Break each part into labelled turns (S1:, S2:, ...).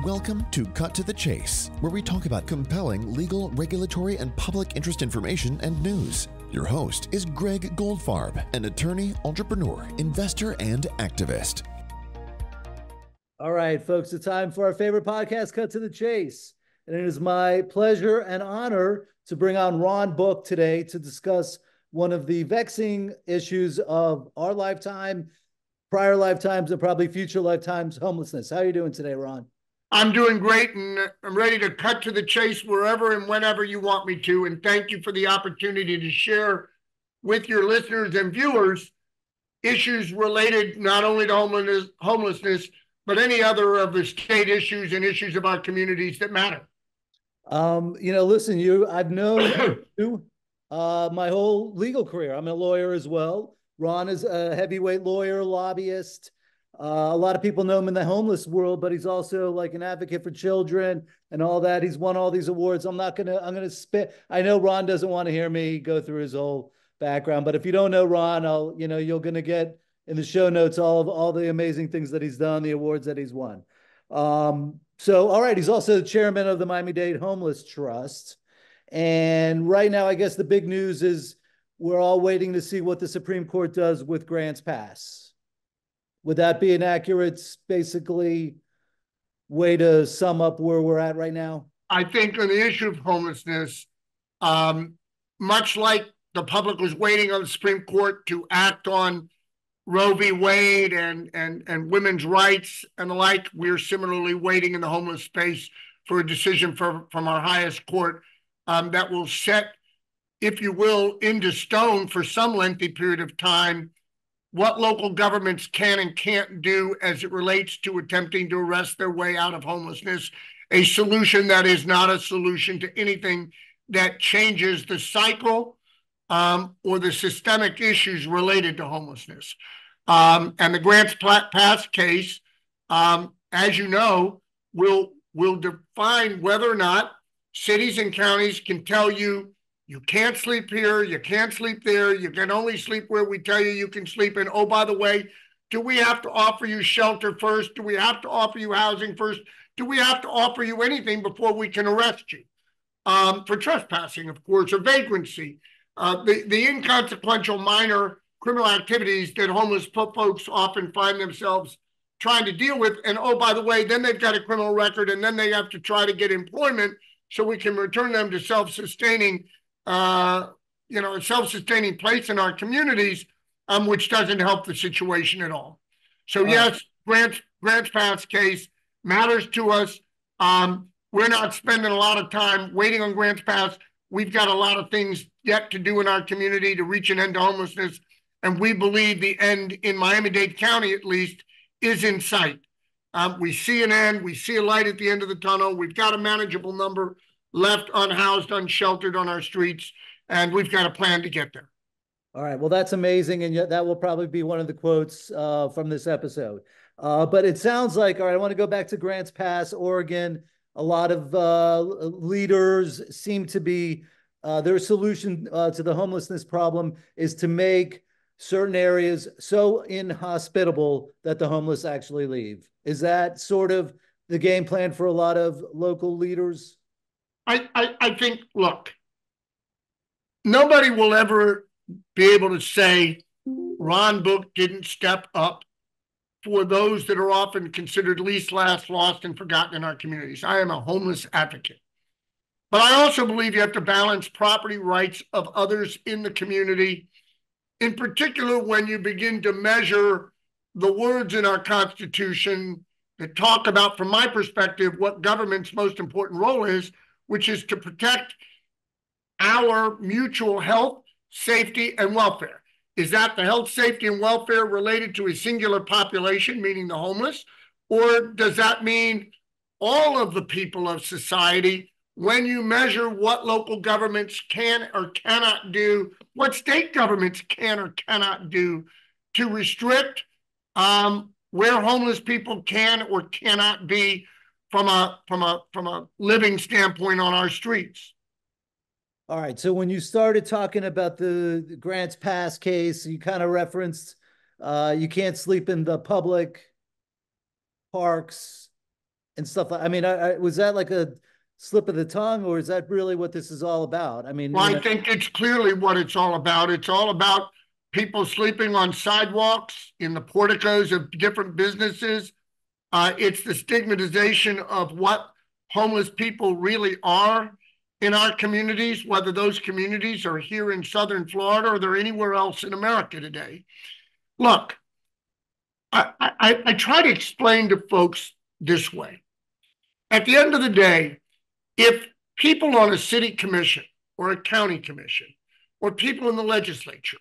S1: Welcome to Cut to the Chase, where we talk about compelling legal, regulatory, and public interest information and news. Your host is Greg Goldfarb, an attorney, entrepreneur, investor, and activist.
S2: All right, folks, it's time for our favorite podcast, Cut to the Chase. And it is my pleasure and honor to bring on Ron Book today to discuss one of the vexing issues of our lifetime, prior lifetimes, and probably future lifetimes, homelessness. How are you doing today, Ron?
S3: I'm doing great, and I'm ready to cut to the chase wherever and whenever you want me to. And thank you for the opportunity to share with your listeners and viewers issues related not only to homelessness, but any other of the state issues and issues of our communities that matter.
S2: Listen, I've known you my whole legal career. I'm a lawyer as well. Ron is a heavyweight lawyer, lobbyist. A lot of people know him in the homeless world, but he's also like an advocate for children and all that. He's won all these awards. I'm going to spit. I know Ron doesn't want to hear me go through his whole background, but if you don't know Ron, you're going to get in the show notes all the amazing things that he's done, the awards that he's won. All right. He's also the chairman of the Miami-Dade Homeless Trust. And right now, I guess the big news is we're all waiting to see what the Supreme Court does with Grants Pass. Would that be an accurate, basically, way to sum up where we're at right now?
S3: I think on the issue of homelessness, much like the public was waiting on the Supreme Court to act on Roe v. Wade and women's rights and the like, we're similarly waiting in the homeless space for a decision from our highest court that will set, if you will, into stone for some lengthy period of time what local governments can and can't do as it relates to attempting to arrest their way out of homelessness, a solution that is not a solution to anything that changes the cycle or the systemic issues related to homelessness. And the Grants Pass case, as you know, will define whether or not cities and counties can tell you, you can't sleep here, you can't sleep there, you can only sleep where we tell you can sleep. And oh, by the way, do we have to offer you shelter first? Do we have to offer you housing first? Do we have to offer you anything before we can arrest you? For trespassing, of course, or vagrancy. The inconsequential minor criminal activities that homeless folks often find themselves trying to deal with. And oh, by the way, then they've got a criminal record and then they have to try to get employment so we can return them to self-sustaining a self-sustaining place in our communities, which doesn't help the situation at all. So yes, Grants Pass case matters to us. We're not spending a lot of time waiting on Grants Pass. We've got a lot of things yet to do in our community to reach an end to homelessness. And we believe the end in Miami-Dade County, at least, is in sight. We see an end. We see a light at the end of the tunnel. We've got a manageable number left unhoused, unsheltered on our streets, and we've got a plan to get there.
S2: All right. Well, that's amazing. And yet that will probably be one of the quotes from this episode. But it sounds like, all right, I want to go back to Grants Pass, Oregon. A lot of leaders seem to be, their solution to the homelessness problem is to make certain areas so inhospitable that the homeless actually leave. Is that sort of the game plan for a lot of local leaders?
S3: I think, look, nobody will ever be able to say Ron Book didn't step up for those that are often considered least, last, lost, and forgotten in our communities. I am a homeless advocate. But I also believe you have to balance property rights of others in the community, in particular when you begin to measure the words in our Constitution that talk about, from my perspective, what government's most important role is, which is to protect our mutual health, safety, and welfare. Is that the health, safety, and welfare related to a singular population, meaning the homeless? Or does that mean all of the people of society when you measure what local governments can or cannot do, what state governments can or cannot do to restrict where homeless people can or cannot be from a living standpoint on our streets?
S2: All right. So when you started talking about the Grants Pass case, you kind of referenced you can't sleep in the public parks and stuff. I mean, was that like a slip of the tongue, or is that really what this is all about? I mean,
S3: well, I think it's clearly what it's all about. It's all about people sleeping on sidewalks, in the porticos of different businesses. It's the stigmatization of what homeless people really are in our communities, whether those communities are here in Southern Florida or they're anywhere else in America today. Look, I try to explain to folks this way. At the end of the day, if people on a city commission or a county commission or people in the legislature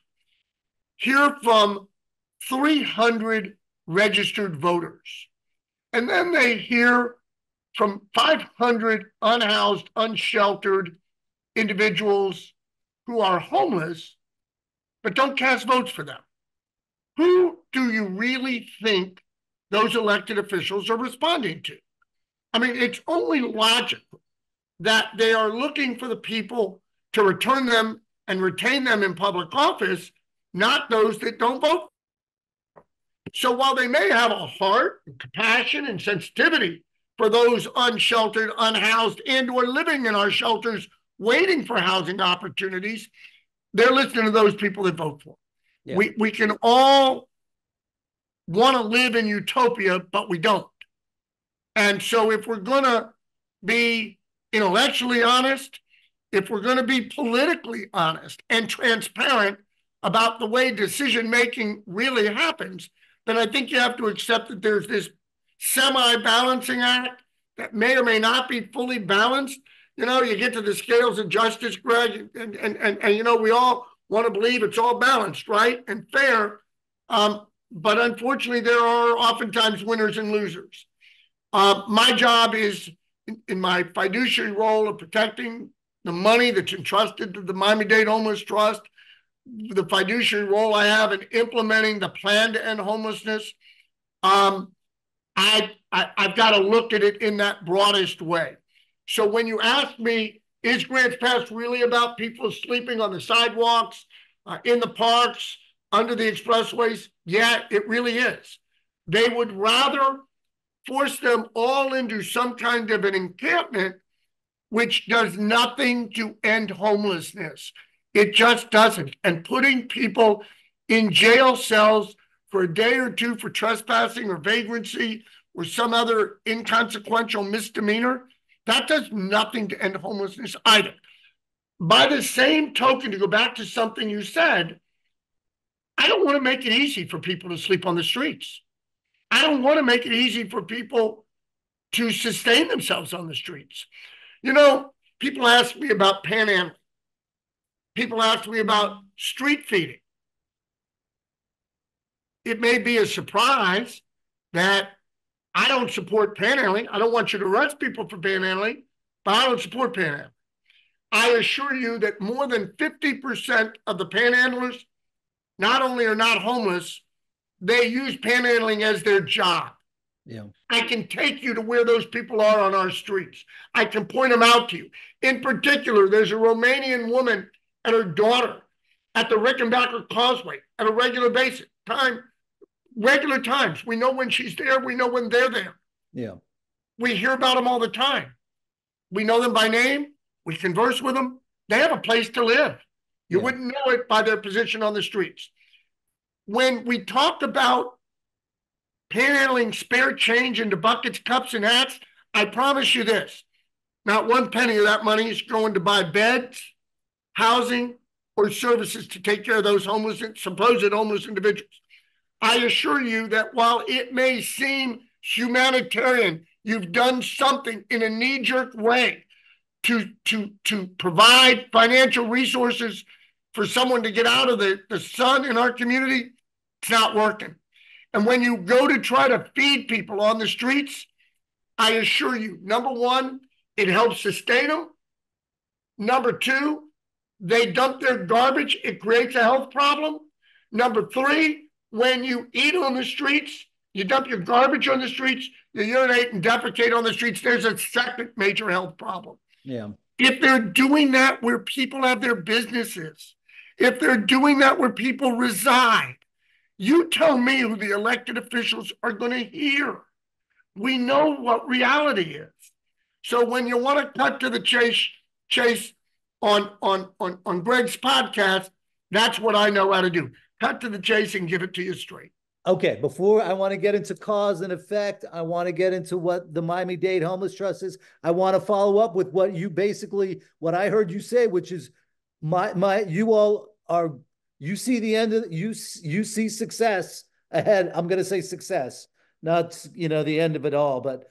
S3: hear from 300 registered voters, and then they hear from 500 unhoused, unsheltered individuals who are homeless, but don't cast votes for them, who do you really think those elected officials are responding to? I mean, it's only logical that they are looking for the people to return them and retain them in public office, not those that don't vote. So while they may have a heart and compassion and sensitivity for those unsheltered, unhoused, and or living in our shelters waiting for housing opportunities, they're listening to those people that vote for. Yeah. We can all want to live in utopia, but we don't. And so if we're going to be intellectually honest, if we're going to be politically honest and transparent about the way decision-making really happens, then I think you have to accept that there's this semi-balancing act that may or may not be fully balanced. You know, you get to the scales of justice, Greg, and you know, we all want to believe it's all balanced, right, and fair. But unfortunately, there are oftentimes winners and losers. My job is, in my fiduciary role of protecting the money that's entrusted to the Miami-Dade Homeless Trust, the fiduciary role I have in implementing the plan to end homelessness, I've got to look at it in that broadest way. So when you ask me, is Grants Pass really about people sleeping on the sidewalks, in the parks, under the expressways? Yeah, it really is. They would rather force them all into some kind of an encampment which does nothing to end homelessness. It just doesn't. And putting people in jail cells for a day or two for trespassing or vagrancy or some other inconsequential misdemeanor, that does nothing to end homelessness either. By the same token, to go back to something you said, I don't want to make it easy for people to sleep on the streets. I don't want to make it easy for people to sustain themselves on the streets. You know, people ask me about panhandling. People ask me about street feeding. It may be a surprise that I don't support panhandling. I don't want you to arrest people for panhandling, but I don't support panhandling. I assure you that more than 50% of the panhandlers not only are not homeless, they use panhandling as their job. Yeah. I can take you to where those people are on our streets. I can point them out to you. In particular, there's a Romanian woman and her daughter at the Rickenbacker Causeway at a regular basis, regular times. We know when she's there. We know when they're there. Yeah. We hear about them all the time. We know them by name. We converse with them. They have a place to live. You wouldn't know it by their position on the streets. When we talk about panhandling spare change into buckets, cups, and hats, I promise you this, not one penny of that money is going to buy beds, housing, or services to take care of those homeless, supposed homeless individuals. I assure you that while it may seem humanitarian, you've done something in a knee-jerk way to provide financial resources for someone to get out of the sun in our community. It's not working. And when you go to try to feed people on the streets, I assure you, number one, it helps sustain them. Number two, they dump their garbage. It creates a health problem. Number three, when you eat on the streets, you dump your garbage on the streets, you urinate and defecate on the streets, there's a second major health problem. Yeah. If they're doing that where people have their businesses, if they're doing that where people reside, you tell me who the elected officials are going to hear We know what reality is. So when you want to cut to the chase on Greg's podcast, that's what I know how to do. Cut to the chase and give it to you straight.
S2: Okay, before I want to get into cause and effect, I want to get into what the Miami-Dade Homeless Trust is. I want to follow up with what I heard you say, which is you see the end of you see success ahead. I'm going to say success, not the end of it all, but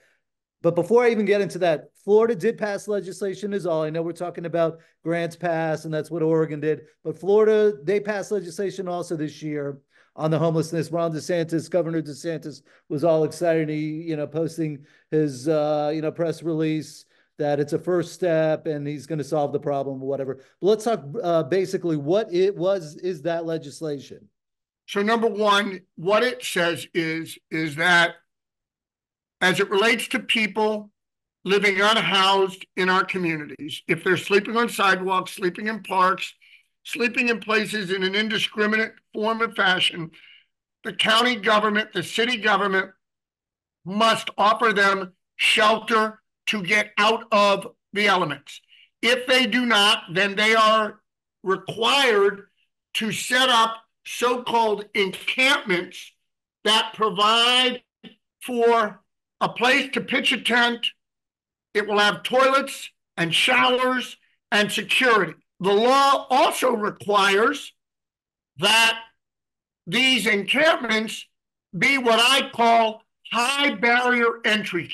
S2: before I even get into that, Florida did pass legislation is all. I know we're talking about grants passed, and that's what Oregon did. But Florida, they passed legislation also this year on the homelessness. Governor DeSantis was all excited. He, posting his, press release that it's a first step and he's going to solve the problem or whatever. But let's talk basically what is that legislation.
S3: So number one, what it says is that as it relates to people living unhoused in our communities, if they're sleeping on sidewalks, sleeping in parks, sleeping in places in an indiscriminate form and fashion, the county government, the city government must offer them shelter to get out of the elements. If they do not, then they are required to set up so-called encampments that provide for a place to pitch a tent. It will have toilets and showers and security. The law also requires that these encampments be what I call high barrier entry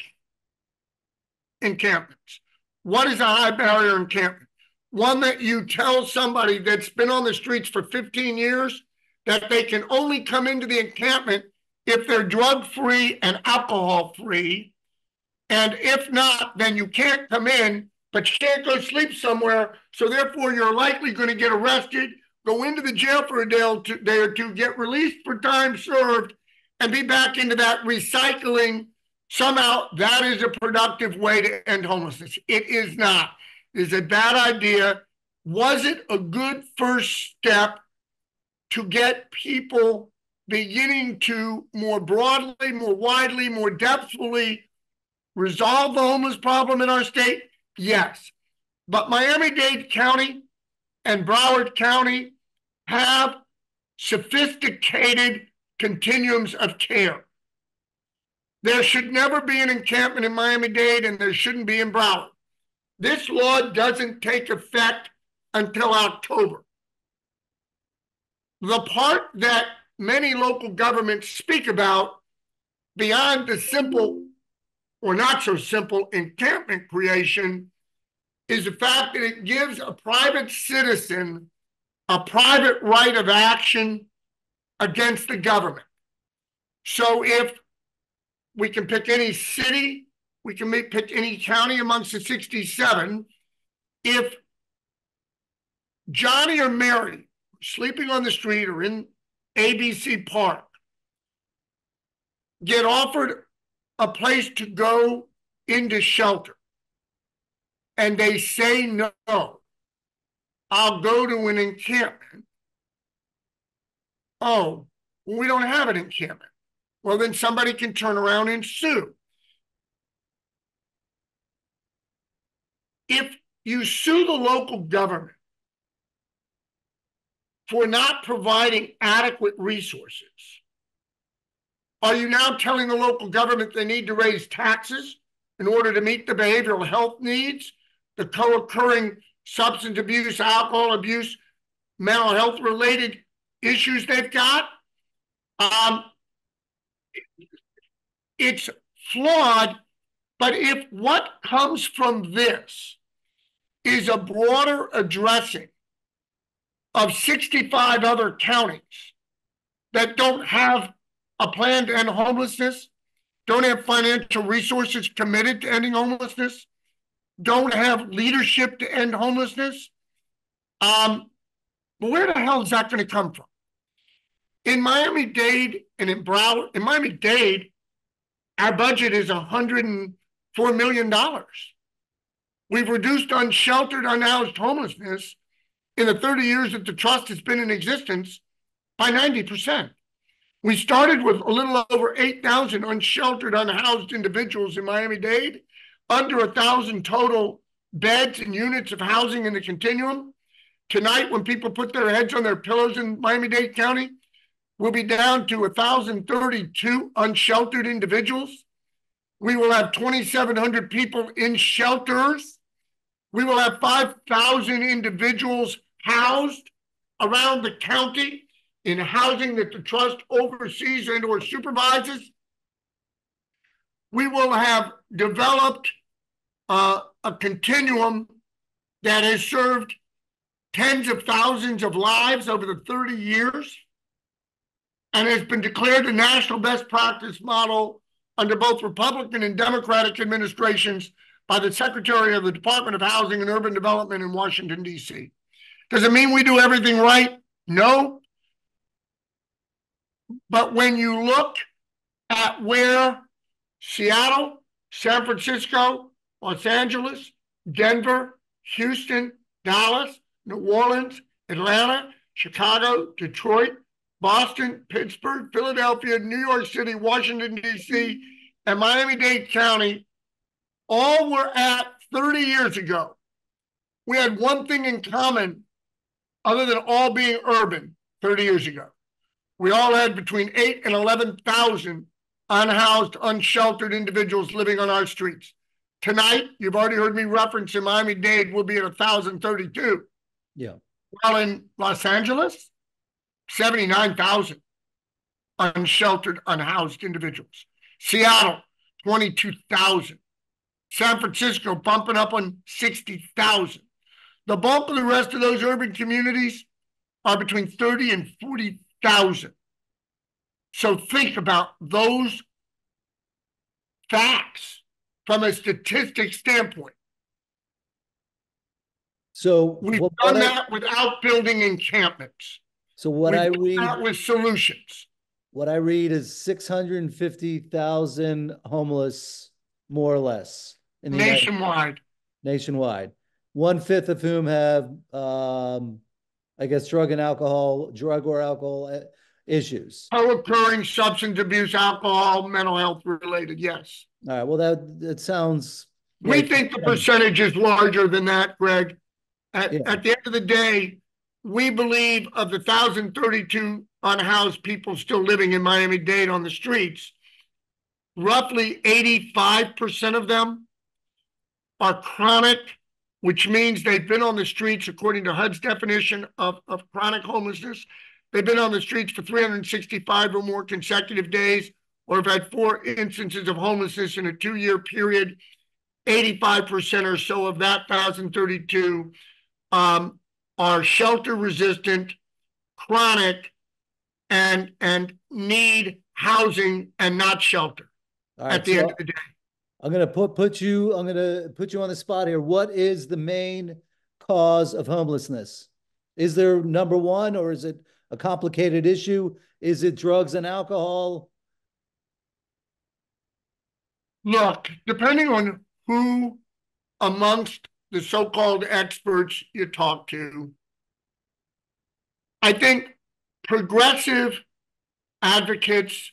S3: encampments. What is a high barrier encampment? One that you tell somebody that's been on the streets for 15 years that they can only come into the encampment if they're drug-free and alcohol-free. And if not, then you can't come in, but you can't go sleep somewhere. So therefore, you're likely going to get arrested, go into the jail for a day or two, get released for time served, and be back into that recycling. Somehow, that is a productive way to end homelessness. It is not. It is a bad idea. Was it a good first step to get people beginning to more broadly, more widely, more depthfully resolve the homeless problem in our state? Yes. But Miami-Dade County and Broward County have sophisticated continuums of care. There should never be an encampment in Miami-Dade, and there shouldn't be in Broward. This law doesn't take effect until October. The part that many local governments speak about beyond the simple or not so simple encampment creation is the fact that it gives a private citizen a private right of action against the government. So if we can pick any city, we can pick any county amongst the 67, if Johnny or Mary sleeping on the street or in ABC Park get offered a place to go into shelter and they say no, I'll go to an encampment. Oh, well, we don't have an encampment. Well, then somebody can turn around and sue. If you sue the local government for not providing adequate resources, are you now telling the local government they need to raise taxes in order to meet the behavioral health needs, the co-occurring substance abuse, alcohol abuse, mental health related issues they've got? It's flawed, but if what comes from this is a broader addressing of 65 other counties that don't have a plan to end homelessness, don't have financial resources committed to ending homelessness, don't have leadership to end homelessness, but where the hell is that going to come from? In Miami-Dade and in Broward, in Miami-Dade, our budget is $104 million. We've reduced unsheltered, unhoused homelessness in the 30 years that the trust has been in existence by 90%. We started with a little over 8,000 unsheltered, unhoused individuals in Miami-Dade, under 1,000 total beds and units of housing in the continuum. Tonight, when people put their heads on their pillows in Miami-Dade County, we'll be down to 1,032 unsheltered individuals. We will have 2,700 people in shelters. We will have 5,000 individuals housed around the county in housing that the trust oversees and or supervises. We will have developed a continuum that has served tens of thousands of lives over the 30 years and has been declared a national best practice model under both Republican and Democratic administrations by the Secretary of the Department of Housing and Urban Development in Washington, D.C. Does it mean we do everything right? No. But when you look at where Seattle, San Francisco, Los Angeles, Denver, Houston, Dallas, New Orleans, Atlanta, Chicago, Detroit, Boston, Pittsburgh, Philadelphia, New York City, Washington, D.C., and Miami-Dade County all were at 30 years ago, we had one thing in common other than all being urban 30 years ago. We all had between 8,000 and 11,000 unhoused, unsheltered individuals living on our streets. Tonight, you've already heard me reference in Miami-Dade, we'll be at 1,032.
S2: Yeah.
S3: Well, in Los Angeles, 79,000 unsheltered, unhoused individuals. Seattle, 22,000. San Francisco bumping up on 60,000. The bulk of the rest of those urban communities are between 30 and 40,000. So think about those facts from a statistic standpoint.
S2: So
S3: we've done that without building encampments.
S2: So what I read
S3: that with solutions.
S2: What I read is 650,000 homeless, more or less, in the
S3: nationwide.
S2: Nationwide. 1/5 of whom have, I guess, drug or alcohol issues.
S3: Co-occurring substance abuse, alcohol, mental health related. Yes.
S2: All right. Well, that sounds.
S3: We think the percentage is larger than that, Greg. At the end of the day, we believe of the 1,032 unhoused people still living in Miami-Dade on the streets, roughly 85% of them are chronic, which means they've been on the streets, according to HUD's definition of chronic homelessness. They've been on the streets for 365 or more consecutive days, or have had 4 instances of homelessness in a 2-year period. 85% or so of that 1,032 are shelter resistant, chronic, and need housing and not shelter at the end of the day.
S2: I'm gonna put you on the spot here. What is the main cause of homelessness? Is there number one, or is it a complicated issue? Is it drugs and alcohol?
S3: Look, depending on who amongst the so-called experts you talk to, I think progressive advocates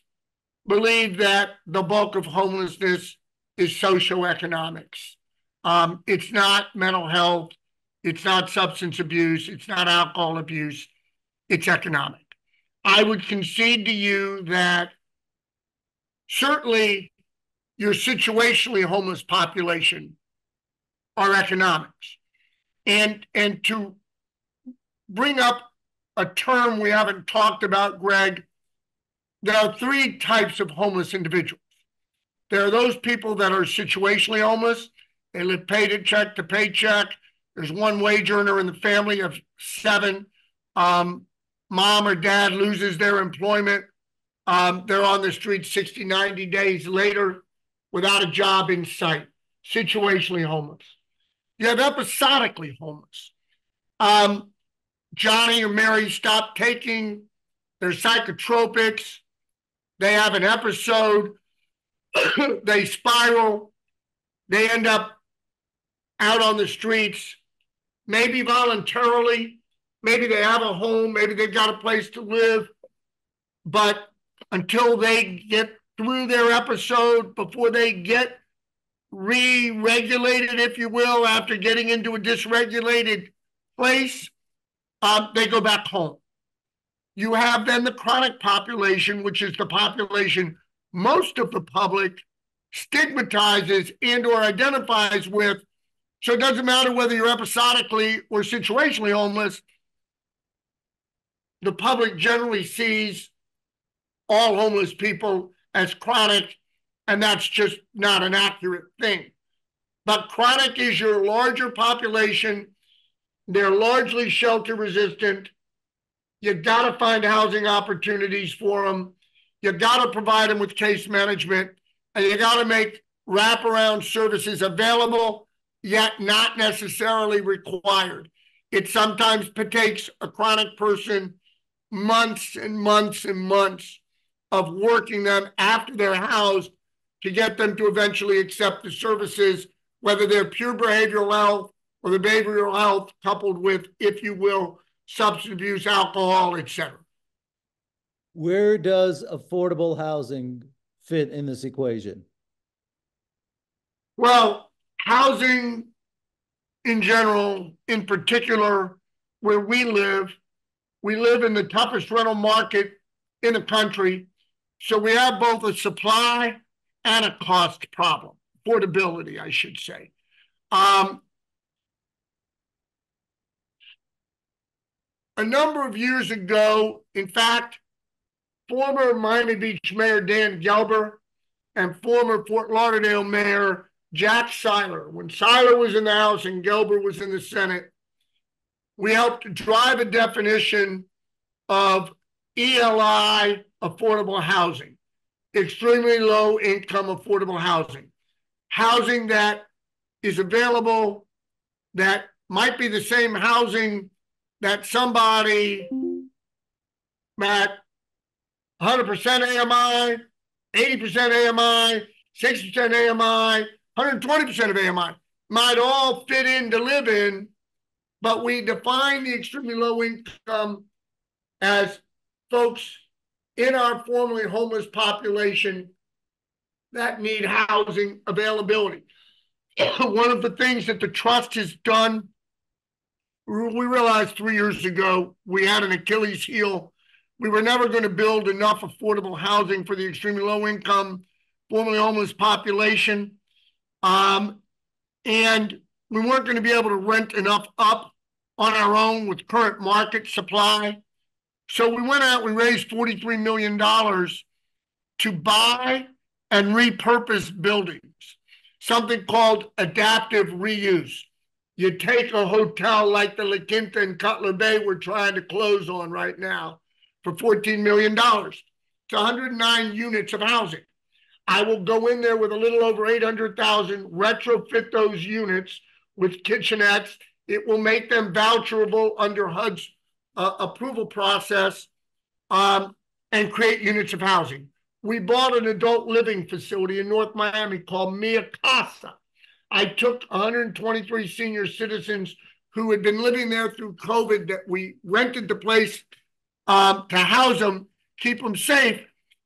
S3: believe that the bulk of homelessness is socioeconomics. It's not mental health. It's not substance abuse. It's not alcohol abuse. It's economic. I would concede to you that certainly your situationally homeless population are economics. And to bring up a term we haven't talked about, Greg, there are 3 types of homeless individuals. There are those people that are situationally homeless. They live paycheck to paycheck. There's one wage earner in the family of 7. Mom or dad loses their employment. They're on the street 60, 90 days later without a job in sight, situationally homeless. You have episodically homeless. Johnny or Mary stop taking their psychotropics. They have an episode. They spiral. They end up out on the streets, maybe voluntarily. Maybe they have a home. Maybe they've got a place to live. But until they get through their episode, before they get re-regulated, if you will, after getting into a dysregulated place, they go back home. You have then the chronic population, which is the population most of the public stigmatizes and or identifies with. So it doesn't matter whether you're episodically or situationally homeless. The public generally sees all homeless people as chronic, and that's just not an accurate thing. But chronic is your larger population. They're largely shelter resistant. You got to find housing opportunities for them. You got to provide them with case management, and you got to make wraparound services available, yet not necessarily required. It sometimes takes a chronic person months and months and months of working them after they're housed to get them to eventually accept the services, whether they're pure behavioral health or the behavioral health coupled with, if you will, substance abuse, alcohol, etc.
S2: Where does affordable housing fit in this equation?
S3: Well, housing in general, in particular, where we live in the toughest rental market in the country. So we have both a supply and a cost problem, affordability, I should say. A number of years ago, in fact, former Miami Beach Mayor Dan Gelber and former Fort Lauderdale Mayor Jack Seiler, when Seiler was in the House and Gelber was in the Senate, we helped drive a definition of ELI affordable housing, extremely low income affordable housing, housing that is available, that might be the same housing that somebody at 100% AMI, 80% AMI, 60% AMI, 120% of AMI might all fit in to live in, but we define the extremely low income as folks in our formerly homeless population that need housing availability. One of the things that the trust has done, we realized 3 years ago, we had an Achilles heel. We were never going to build enough affordable housing for the extremely low income, formerly homeless population. And we weren't going to be able to rent enough up on our own with current market supply. So we went out, we raised $43 million to buy and repurpose buildings, something called adaptive reuse. You take a hotel like the La Quinta in Cutler Bay we're trying to close on right now for $14 million. It's 109 units of housing. I will go in there with a little over 800,000, retrofit those units with kitchenettes. It will make them voucherable under HUD's approval process and create units of housing. We bought an adult living facility in North Miami called Mia Casa. I took 123 senior citizens who had been living there through COVID that we rented the place to house them, keep them safe.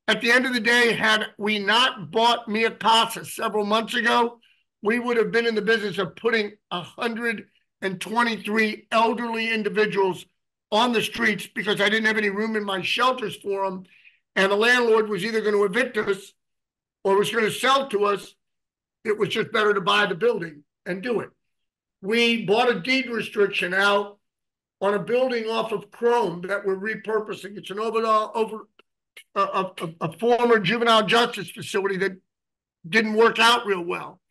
S3: At the end of the day, had we not bought Mia Casa several months ago, we would have been in the business of putting 123 elderly individuals on the streets because I didn't have any room in my shelters for them. And the landlord was either going to evict us or was going to sell to us. It was just better to buy the building and do it. We bought a deed restriction out on a building off of Chrome that we're repurposing. It's a former juvenile justice facility that didn't work out real well.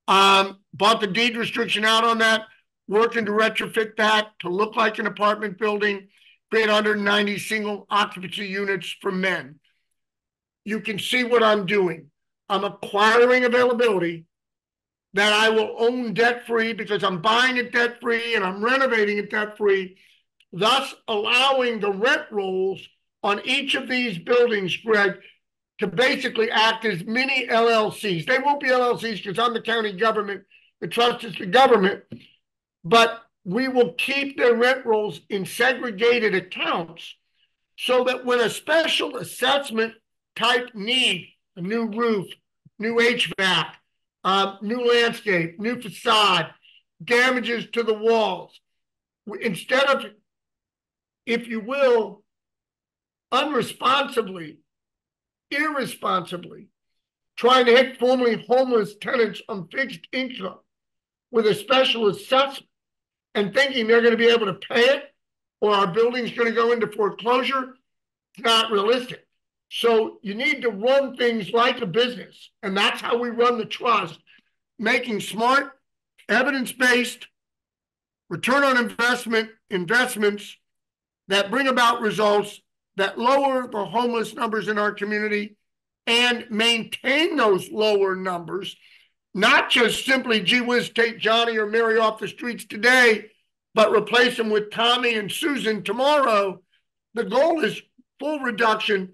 S3: Bought the deed restriction out on that, working to retrofit that to look like an apartment building, create 190 single occupancy units for men. You can see what I'm doing. I'm acquiring availability that I will own debt-free because I'm buying it debt-free and I'm renovating it debt-free, thus allowing the rent rolls on each of these buildings, Greg, to basically act as mini LLCs. They won't be LLCs because I'm the county government. The trust is the government. But we will keep their rent rolls in segregated accounts so that when a special assessment type need, a new roof, new HVAC, new landscape, new facade, damages to the walls. Instead of, if you will, unresponsibly, irresponsibly, trying to hit formerly homeless tenants on fixed income with a special assessment and thinking they're going to be able to pay it or our building's going to go into foreclosure, it's not realistic. So you need to run things like a business. And that's how we run the trust, making smart, evidence-based, return on investments that bring about results that lower the homeless numbers in our community and maintain those lower numbers, not just simply, gee whiz, take Johnny or Mary off the streets today, but replace them with Tommy and Susan tomorrow. The goal is full reduction,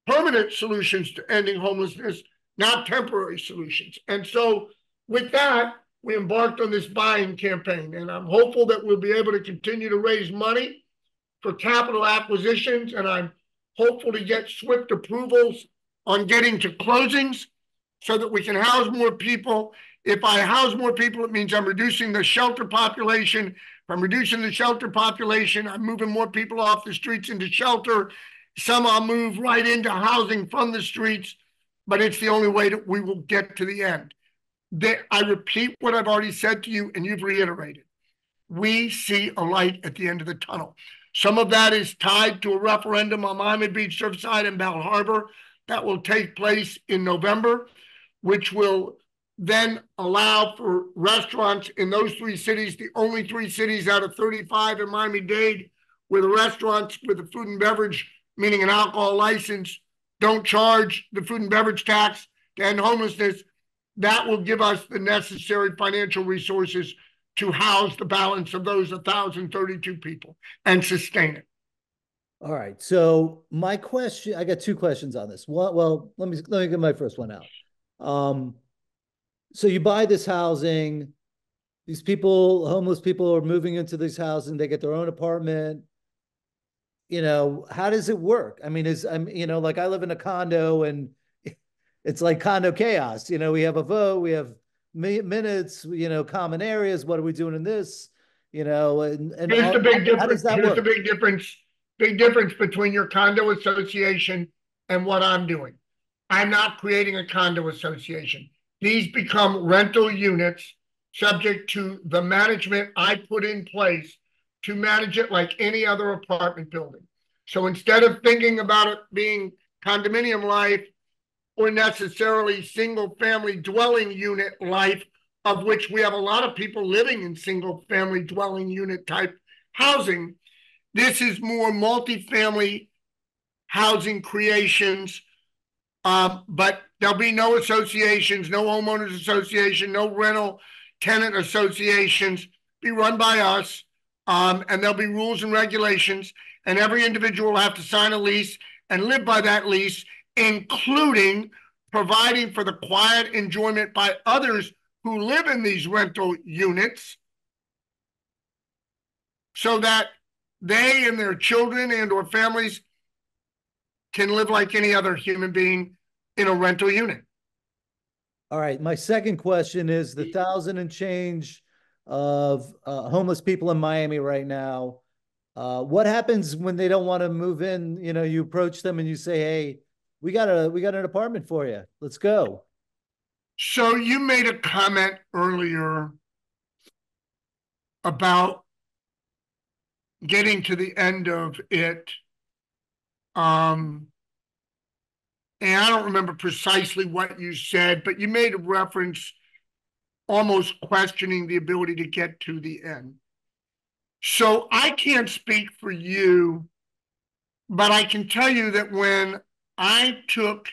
S3: permanent solutions to ending homelessness, not temporary solutions. And so with that, we embarked on this buying campaign, and I'm hopeful that we'll be able to continue to raise money for capital acquisitions, and I'm hopeful to get swift approvals on getting to closings so that we can house more people. If I house more people, it means I'm reducing the shelter population. If I'm reducing the shelter population, I'm moving more people off the streets into shelter. Some I'll move right into housing from the streets, but it's the only way that we will get to the end. I repeat what I've already said to you, and you've reiterated. We see a light at the end of the tunnel. Some of that is tied to a referendum on Miami Beach, Surfside, and Bal Harbor that will take place in November, which will then allow for restaurants in those 3 cities, the only 3 cities out of 35 in Miami-Dade, where the restaurants with the food and beverage, meaning an alcohol license, don't charge the food and beverage tax to end homelessness. That will give us the necessary financial resources to house the balance of those 1,032 people and sustain it.
S2: All right. So my question, I got 2 questions on this. Well, let me get my first one out. So you buy this housing, these people, homeless people are moving into this house and they get their own apartment. You know, how does it work? I mean, like I live in a condo and it's like condo chaos. You know, we have a vote, we have minutes, you know, common areas. What are we doing in this? You know, and
S3: here's the big difference.
S2: How does that
S3: here's
S2: work?
S3: The big difference between your condo association and what I'm doing. I'm not creating a condo association. These become rental units subject to the management I put in place to manage it like any other apartment building. So instead of thinking about it being condominium life or necessarily single family dwelling unit life, of which we have a lot of people living in single family dwelling unit type housing, this is more multifamily housing creations, but there'll be no associations, no homeowners association, no rental tenant associations, be run by us, and there'll be rules and regulations, and every individual will have to sign a lease and live by that lease, including providing for the quiet enjoyment by others who live in these rental units so that they and their children and or families can live like any other human being in a rental unit.
S2: All right. My second question is the 1,000 and change of homeless people in Miami right now. What happens when they don't want to move in? You know, you approach them and you say, hey, we got an apartment for you. Let's go.
S3: So you made a comment earlier about getting to the end of it. And I don't remember precisely what you said, but you made a reference almost questioning the ability to get to the end. So I can't speak for you, but I can tell you that when I took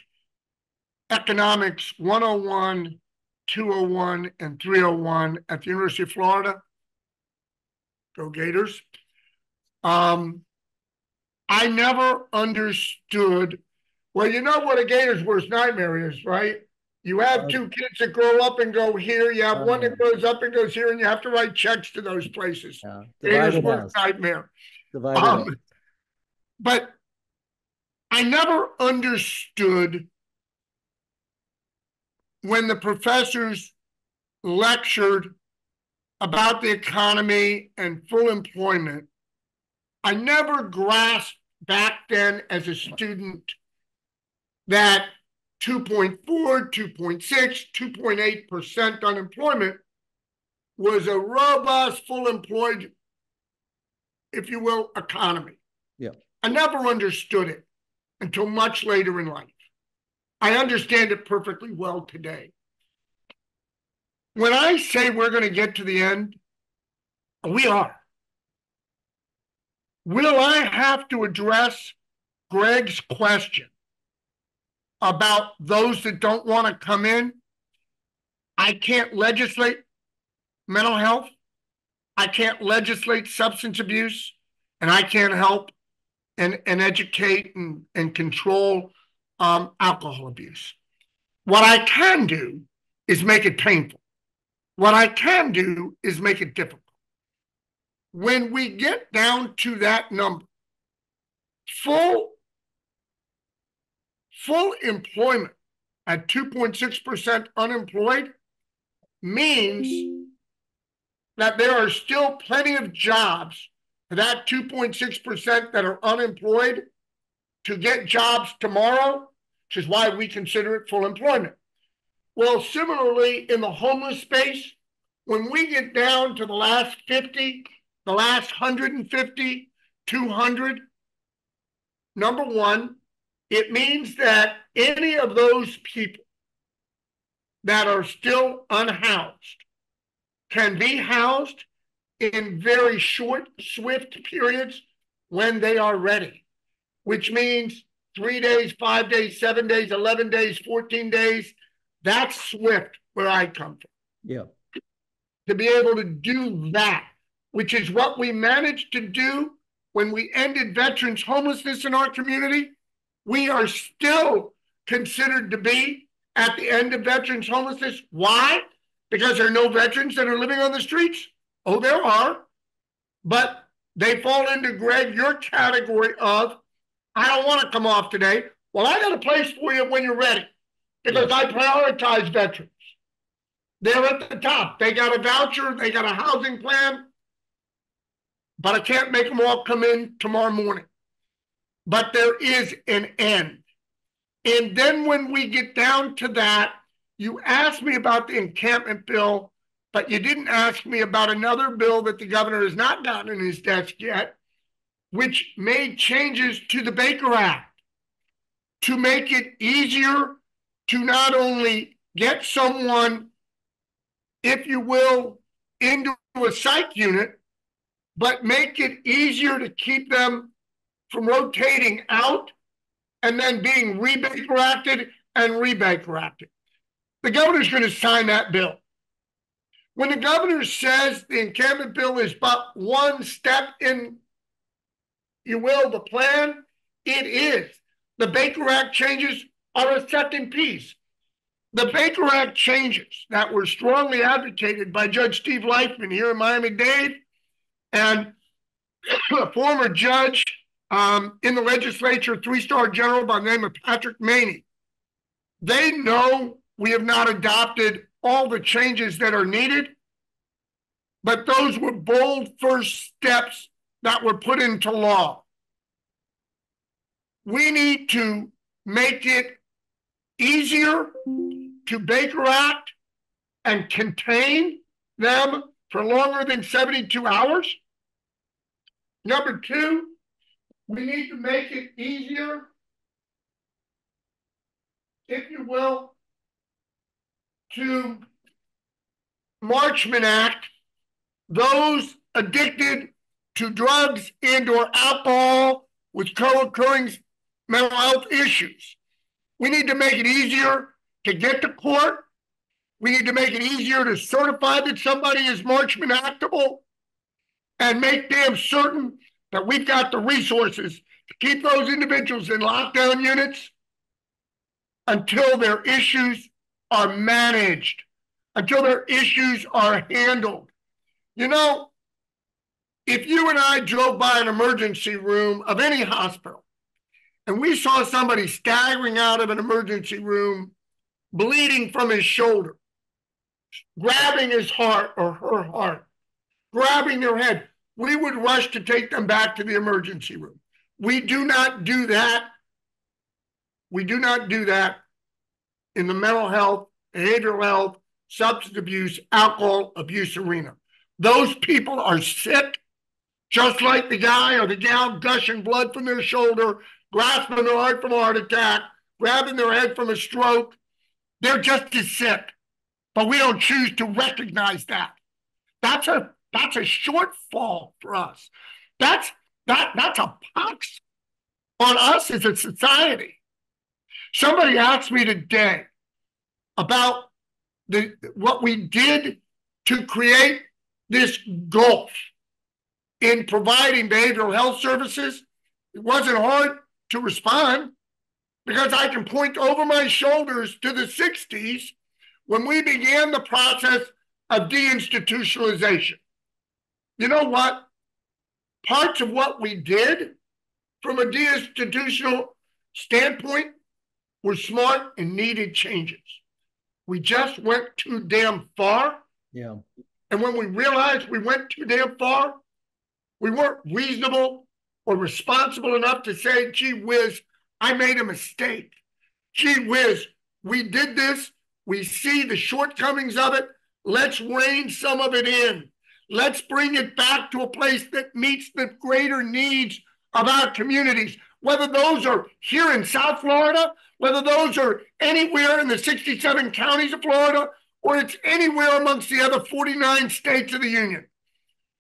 S3: Economics 101, 201, and 301 at the University of Florida, go Gators, I never understood, well, you know what a Gator's worst nightmare is, right? You have 2 kids that grow up and go here. You have one that grows up and goes here, and you have to write checks to those places. Gator's worst nightmare.
S2: But
S3: I never understood when the professors lectured about the economy and full employment. I never grasped back then as a student that 2.4, 2.6, 2.8% unemployment was a robust, full employed, if you will, economy.
S2: Yeah.
S3: I never understood it until much later in life. I understand it perfectly well today. When I say we're going to get to the end, we are. Will I have to address Greg's question about those that don't want to come in? I can't legislate mental health. I can't legislate substance abuse, and I can't help and educate and control alcohol abuse. What I can do is make it painful. What I can do is make it difficult. When we get down to that number, full employment at 2.6% unemployed means that there are still plenty of jobs for that 2.6% that are unemployed to get jobs tomorrow, which is why we consider it full employment. Well, similarly, in the homeless space, when we get down to the last 50, the last 150, 200, number one, it means that any of those people that are still unhoused can be housed in very short, swift periods when they are ready, which means 3 days, 5 days, 7 days, 11 days, 14 days. That's swift where I come from.
S2: Yeah.
S3: To be able to do that, which is what we managed to do when we ended veterans' homelessness in our community. We are still considered to be at the end of veterans' homelessness. Why? Because there are no veterans that are living on the streets? Oh, there are. But they fall into, Greg, your category of, I don't want to come off today. Well, I got a place for you when you're ready, because I prioritize veterans. They're at the top. They got a voucher. They got a housing plan. But I can't make them all come in tomorrow morning. But there is an end. And then when we get down to that, you asked me about the encampment bill, but you didn't ask me about another bill that the governor has not gotten in his desk yet, which made changes to the Baker Act to make it easier to not only get someone, if you will, into a psych unit, but make it easier to keep them from rotating out and then being re-Baker Acted and re-Baker Acted. The governor's going to sign that bill. When the governor says the encampment bill is but one step in, you will, the plan, it is. The Baker Act changes are a second piece. The Baker Act changes that were strongly advocated by Judge Steve Leifman here in Miami-Dade and a former judge in the legislature, three-star general by the name of Patrick Maney. They know we have not adopted all the changes that are needed, but those were bold first steps that were put into law. We need to make it easier to Baker Act and contain them for longer than 72 hours. Number two, we need to make it easier, if you will, to Marchman Act those addicted to drugs and or alcohol with co-occurring mental health issues. We need to make it easier to get to court. We need to make it easier to certify that somebody is Marchman actable and make damn certain that we've got the resources to keep those individuals in lockdown units until their issues are managed, until their issues are handled. You know, if you and I drove by an emergency room of any hospital and we saw somebody staggering out of an emergency room, bleeding from his shoulder, grabbing his heart or her heart, grabbing their head, we would rush to take them back to the emergency room. We do not do that. We do not do that in the mental health, behavioral health, substance abuse, alcohol abuse arena. Those people are sick, just like the guy or the gal gushing blood from their shoulder, grasping their heart from a heart attack, grabbing their head from a stroke. They're just as sick, but we don't choose to recognize that. That's a shortfall for us. That's a pox on us as a society. Somebody asked me today about what we did to create this gulf in providing behavioral health services. It wasn't hard to respond because I can point over my shoulders to the 60s when we began the process of deinstitutionalization. You know what? Parts of what we did from a deinstitutional standpoint were smart and needed changes. We just went too damn far.
S2: Yeah.
S3: And when we realized we went too damn far, we weren't reasonable or responsible enough to say, gee whiz, I made a mistake. Gee whiz, we did this. We see the shortcomings of it. Let's rein some of it in. Let's bring it back to a place that meets the greater needs of our communities, whether those are here in South Florida, whether those are anywhere in the 67 counties of Florida, or it's anywhere amongst the other 49 states of the Union.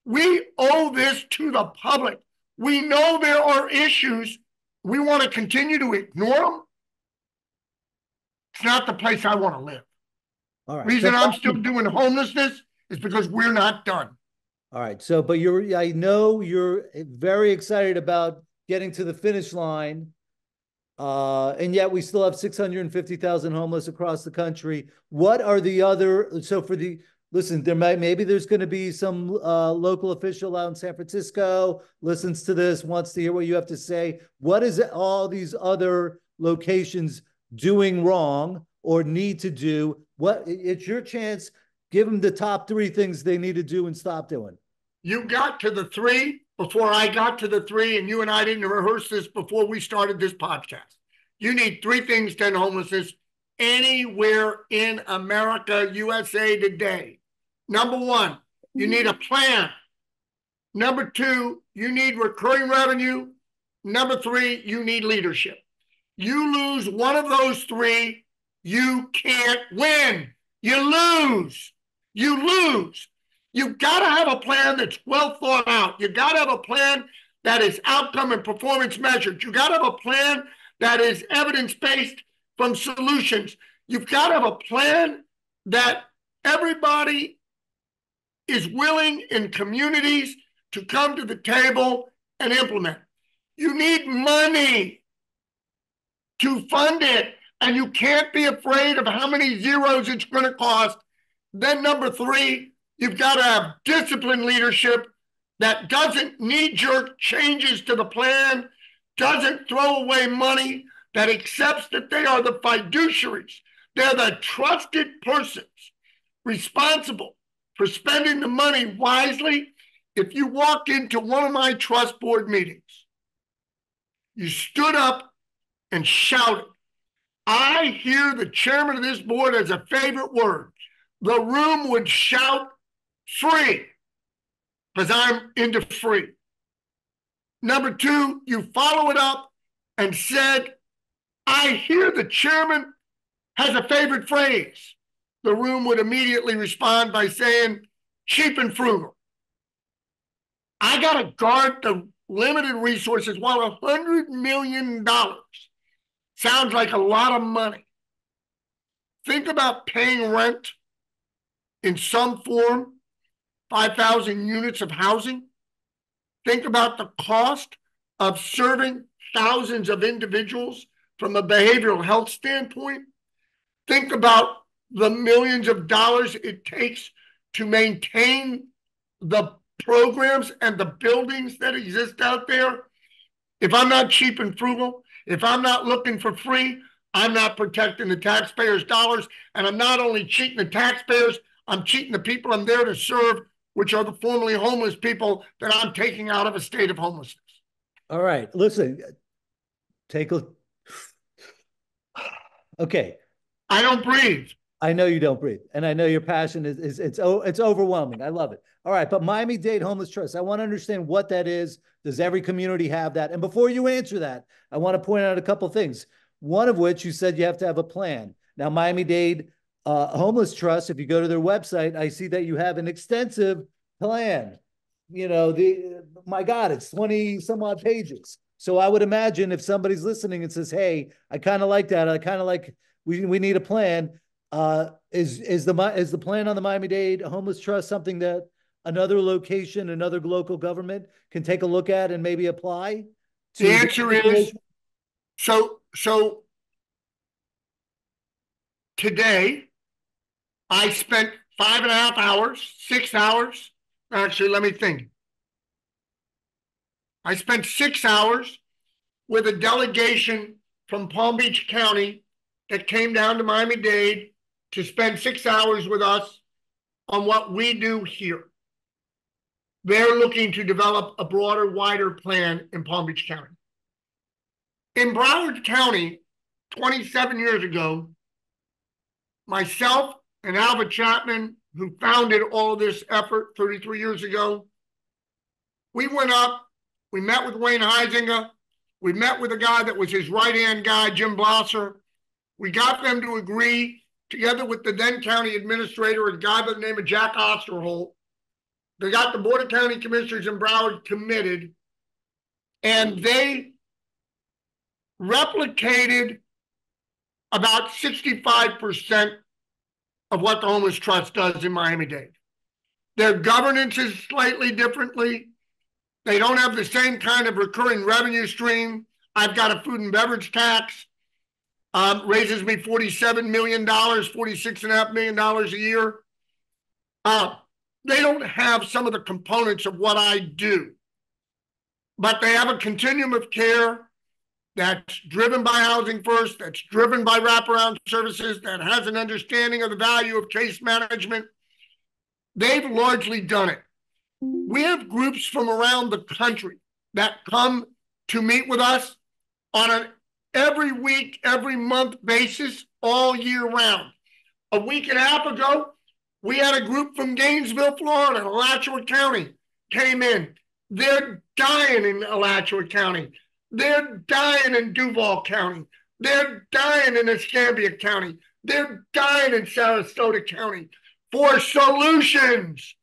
S3: We owe this to the public. We know there are issues. We want to continue to ignore them. It's not the place I want to live.
S2: All right.
S3: Reason I'm still doing homelessness is because we're not done.
S2: All right. So, but I know you're very excited about getting to the finish line. And yet we still have 650,000 homeless across the country. What are the other, listen, maybe there's going to be some local official out in San Francisco listens to this, wants to hear what you have to say. What is all these other locations doing wrong or need to do? It's your chance. Give them the top 3 things they need to do and stop doing.
S3: You got to the 3 before I got to the 3, and you and I didn't rehearse this before we started this podcast. You need 3 things to end homelessness anywhere in America, USA today. Number 1, you need a plan. Number 2, you need recurring revenue. Number 3, you need leadership. You lose one of those 3, you can't win. You lose. You lose. You've got to have a plan that's well thought out. You've got to have a plan that is outcome and performance measured. You've got to have a plan that is evidence-based from solutions. You've got to have a plan that everybody is willing in communities to come to the table and implement. You need money to fund it, and you can't be afraid of how many zeros it's going to cost. Then number 3, you've got to have disciplined leadership that doesn't knee-jerk changes to the plan, doesn't throw away money, that accepts that they are the fiduciaries. They're the trusted persons responsible for spending the money wisely. If you walked into one of my trust board meetings, you stood up and shouted, I hear the chairman of this board has a favorite word. The room would shout free, because I'm into free. Number 2, you follow it up and said, I hear the chairman has a favorite phrase. The room would immediately respond by saying, cheap and frugal. I got to guard the limited resources, while $100 million sounds like a lot of money. Think about paying rent in some form, 5,000 units of housing. Think about the cost of serving thousands of individuals from a behavioral health standpoint. Think about the millions of dollars it takes to maintain the programs and the buildings that exist out there. If I'm not cheap and frugal, If I'm not looking for free, I'm not protecting the taxpayers' dollars. And I'm not only cheating the taxpayers, I'm cheating the people I'm there to serve, which are the formerly homeless people that I'm taking out of a state of homelessness.
S2: All right, listen, take a, okay.
S3: I don't breathe.
S2: I know you don't breathe, and I know your passion is it's overwhelming. I love it. All right, but Miami-Dade Homeless Trust, I want to understand what that is. Does every community have that? And before you answer that, I want to point out a couple of things. One of which you said you have to have a plan. Now, Miami-Dade Homeless Trust, if you go to their website, I see that you have an extensive plan. You know, my God, it's 20 some odd pages. So I would imagine if somebody's listening and says, "Hey, I kind of like that. I kind of like we need a plan." Is the plan on the Miami-Dade Homeless Trust something that another location, another local government can take a look at and maybe apply?
S3: The answer is so today I spent 5.5 hours, 6 hours. Actually, let me think. I spent 6 hours with a delegation from Palm Beach County that came down to Miami-Dade to spend 6 hours with us on what we do here. They're looking to develop a broader, wider plan in Palm Beach County. In Broward County, 27 years ago, myself and Alva Chapman, who founded all of this effort 33 years ago, we went up, we met with Wayne Huizinga, we met with a guy that was his right-hand guy, Jim Blosser. We got them to agree, together with the then county administrator, a guy by the name of Jack Osterholt. They got the Board of County Commissioners in Broward committed, and they replicated about 65% of what the Homeless Trust does in Miami-Dade. Their governance is slightly differently. They don't have the same kind of recurring revenue stream. I've got a food and beverage tax, raises me $47 million, $46.5 million a year. They don't have some of the components of what I do, but they have a continuum of care that's driven by Housing First, that's driven by wraparound services, that has an understanding of the value of case management. They've largely done it. We have groups from around the country that come to meet with us on an every week, every month basis, all year round. A week and a half ago, we had a group from Gainesville, Florida, Alachua County, came in. They're dying in Alachua County. They're dying in Duval County. They're dying in Escambia County. They're dying in Sarasota County for solutions.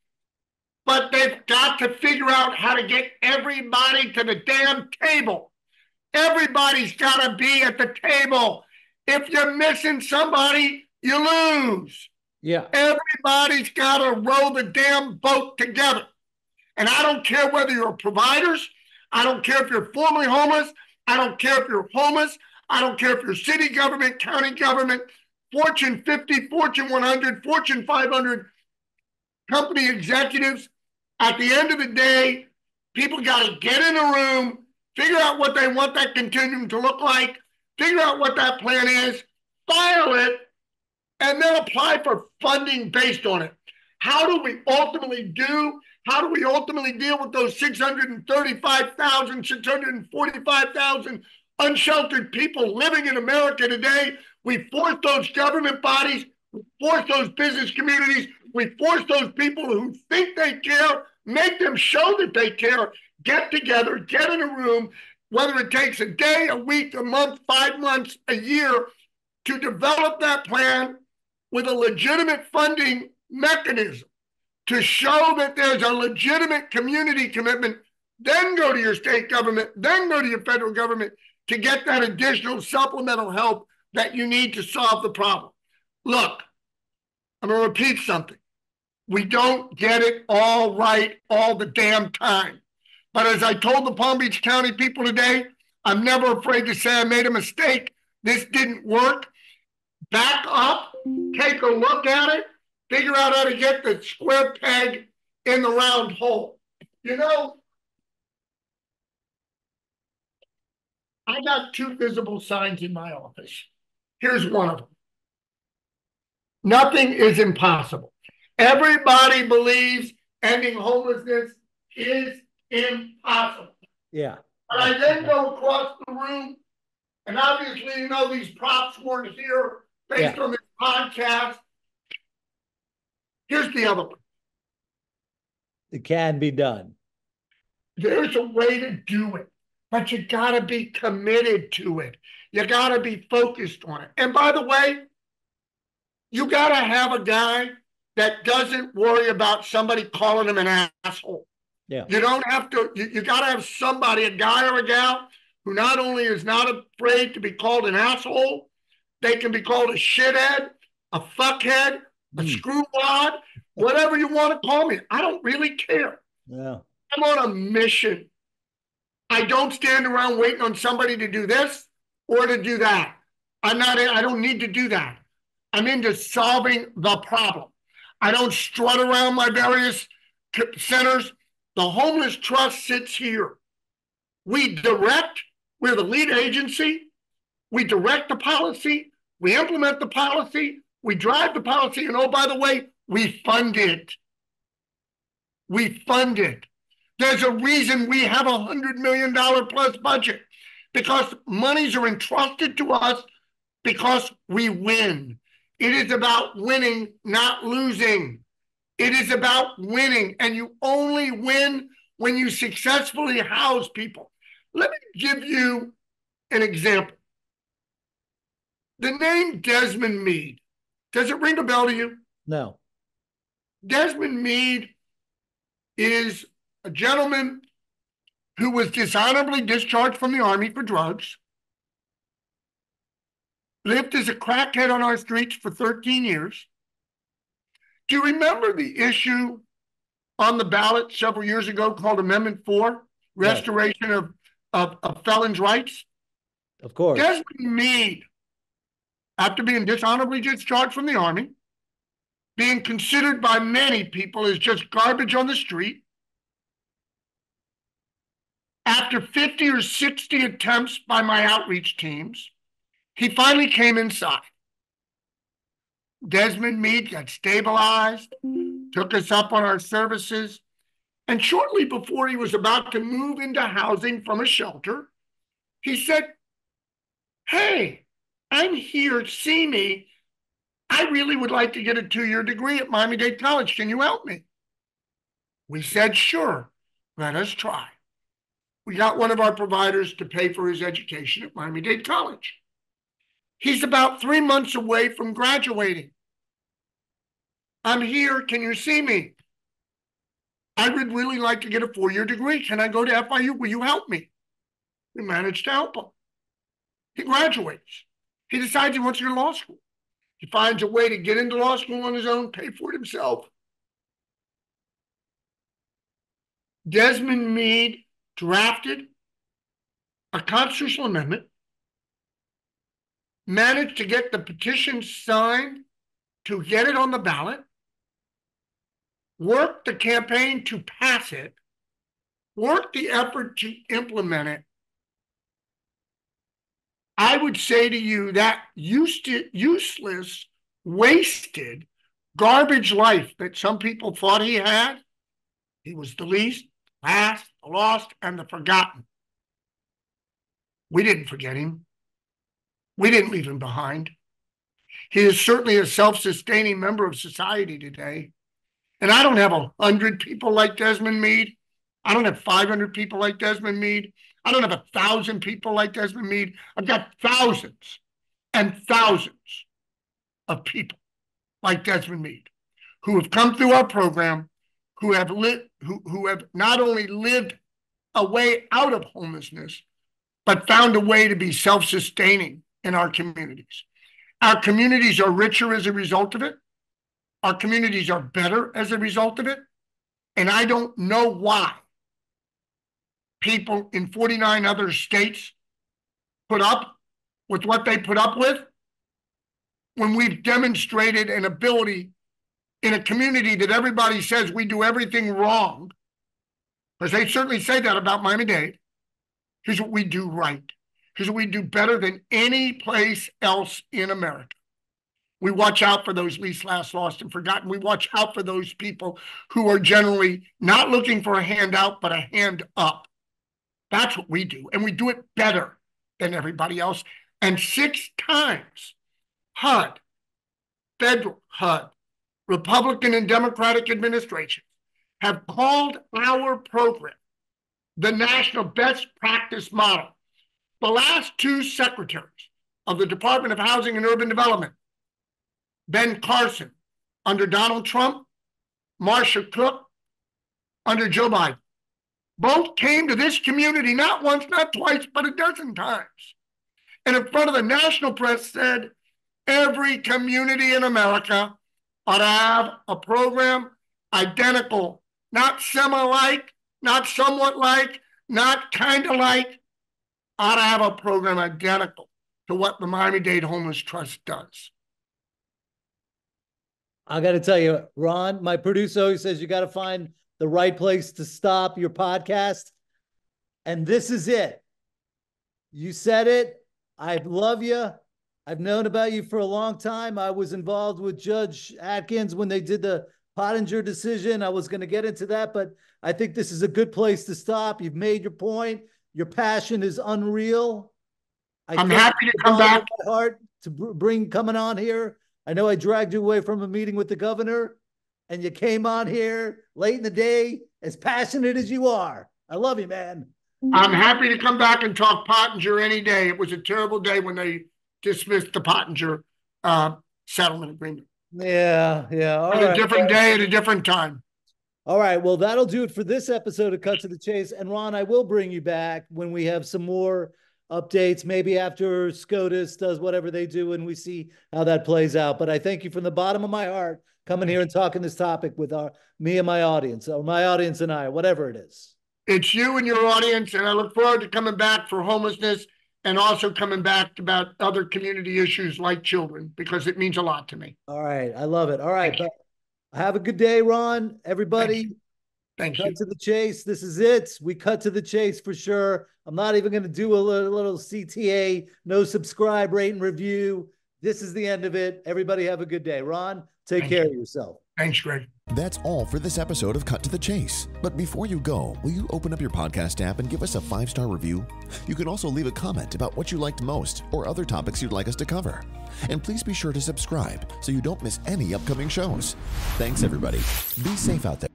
S3: But they've got to figure out how to get everybody to the damn table. Everybody's got to be at the table. If you're missing somebody, you lose.
S2: Yeah.
S3: Everybody's got to row the damn boat together. And I don't care whether you're providers. I don't care if you're formerly homeless. I don't care if you're homeless. I don't care if you're city government, county government, Fortune 50, Fortune 100, Fortune 500 company executives. At the end of the day, people got to get in a room, figure out what they want that continuum to look like, figure out what that plan is, file it, and then apply for funding based on it. How do we ultimately deal with those 635,000, 645,000 unsheltered people living in America today? We force those government bodies, we force those business communities, we force those people who think they care, make them show that they care, get together, get in a room, whether it takes a day, a week, a month, 5 months, a year, to develop that plan with a legitimate funding mechanism to show that there's a legitimate community commitment, then go to your state government, then go to your federal government to get that additional supplemental help that you need to solve the problem. Look, I'm going to repeat something. We don't get it all right all the damn time. But as I told the Palm Beach County people today, I'm never afraid to say I made a mistake. This didn't work. Back up, take a look at it, figure out how to get the square peg in the round hole. You know, I got two visible signs in my office. Here's one of them. Nothing is impossible. Everybody believes ending homelessness is impossible.
S2: Yeah.
S3: But I then go across the room, and obviously, you know, these props weren't here based on this podcast. Here's the other one.
S2: It can be done.
S3: There's a way to do it, but you got to be committed to it. You got to be focused on it. And by the way, you got to have a guy that doesn't worry about somebody calling him an asshole.
S2: Yeah.
S3: You don't have to, you got to have somebody, a guy or a gal, who not only is not afraid to be called an asshole, they can be called a shithead, a fuckhead, a screwwad, whatever you want to call me. I don't really care.
S2: Yeah.
S3: I'm on a mission. I don't stand around waiting on somebody to do this or to do that. I don't need to do that. I'm into solving the problem. I don't strut around my various centers. The Homeless Trust sits here. We direct, we're the lead agency. We direct the policy. We implement the policy. We drive the policy. And oh, by the way, we fund it. We fund it. There's a reason we have $100 million plus budget, because monies are entrusted to us because we win. It is about winning, not losing. It is about winning, and you only win when you successfully house people. Let me give you an example. The name Desmond Meade, does it ring a bell to you?
S2: No.
S3: Desmond Meade is a gentleman who was dishonorably discharged from the Army for drugs, lived as a crackhead on our streets for 13 years. Do you remember the issue on the ballot several years ago called Amendment 4, restoration of felons' rights?
S2: Of course.
S3: Desmond Meade, after being dishonorably discharged from the Army, being considered by many people as just garbage on the street, after 50 or 60 attempts by my outreach teams, he finally came inside. Desmond Meade got stabilized, took us up on our services, and shortly before he was about to move into housing from a shelter, he said, "Hey, I'm here, see me. I really would like to get a 2-year degree at Miami-Dade College. Can you help me?" We said, "Sure, let us try." We got one of our providers to pay for his education at Miami-Dade College. He's about 3 months away from graduating. "I'm here. Can you see me? I would really like to get a 4-year degree. Can I go to FIU? Will you help me?" We managed to help him. He graduates. He decides he wants to go to law school. He finds a way to get into law school on his own, pay for it himself. Desmond Meade drafted a constitutional amendment, managed to get the petition signed to get it on the ballot, worked the campaign to pass it, worked the effort to implement it. I would say to you that useless, wasted, garbage life that some people thought he had, he was the least, last, the lost, and the forgotten. We didn't forget him. We didn't leave him behind. He is certainly a self-sustaining member of society today. And I don't have 100 people like Desmond Meade. I don't have 500 people like Desmond Meade. I don't have 1,000 people like Desmond Meade. I've got thousands and thousands of people like Desmond Meade who have come through our program, who have not only lived a way out of homelessness, but found a way to be self-sustaining in our communities. Our communities are richer as a result of it. Our communities are better as a result of it. And I don't know why people in 49 other states put up with what they put up with when we've demonstrated an ability in a community that everybody says we do everything wrong, because they certainly say that about Miami-Dade. Here's what we do right. because we do better than any place else in America. We watch out for those least, last, lost, and forgotten. We watch out for those people who are generally not looking for a handout, but a hand up. That's what we do, and we do it better than everybody else. And 6 times, HUD, federal HUD, Republican and Democratic administrations have called our program the national best practice model. The last 2 secretaries of the Department of Housing and Urban Development, Ben Carson under Donald Trump, Marsha Cook under Joe Biden, both came to this community not once, not twice, but a dozen times. And in front of the national press said, every community in America ought to have a program identical, not semi-like, not somewhat like, not kind of like, ought to have a program identical to what the Miami-Dade Homeless Trust does.
S2: I got to tell you, Ron, my producer always says you got to find the right place to stop your podcast. And this is it. You said it. I love you. I've known about you for a long time. I was involved with Judge Atkins when they did the Pottinger decision. I was going to get into that, but I think this is a good place to stop. You've made your point. Your passion is unreal.
S3: I'm happy to come back.
S2: My heart to bring coming on here. I know I dragged you away from a meeting with the governor, and you came on here late in the day, as passionate as you are. I love you, man.
S3: I'm happy to come back and talk Pottinger any day. It was a terrible day when they dismissed the Pottinger settlement agreement.
S2: Yeah.
S3: All right. A different day at a different time.
S2: All right. Well, that'll do it for this episode of Cut to the Chase. And Ron, I will bring you back when we have some more updates, maybe after SCOTUS does whatever they do and we see how that plays out. But I thank you from the bottom of my heart coming here and talking this topic with me and my audience, or my audience and I, whatever it is.
S3: It's you and your audience, and I look forward to coming back for homelessness and also coming back about other community issues like children, because it means a lot to me.
S2: All right. I love it. All right. Have a good day, Ron. Everybody.
S3: Thank you.
S2: Cut to the chase. This is it. We cut to the chase for sure. I'm not even going to do a little CTA, no subscribe, rate, and review. This is the end of it. Everybody have a good day. Ron, take care of yourself.
S3: Thanks, Greg.
S1: That's all for this episode of Cut to the Chase. But before you go, will you open up your podcast app and give us a 5-star review? You can also leave a comment about what you liked most or other topics you'd like us to cover. And please be sure to subscribe so you don't miss any upcoming shows. Thanks, everybody. Be safe out there.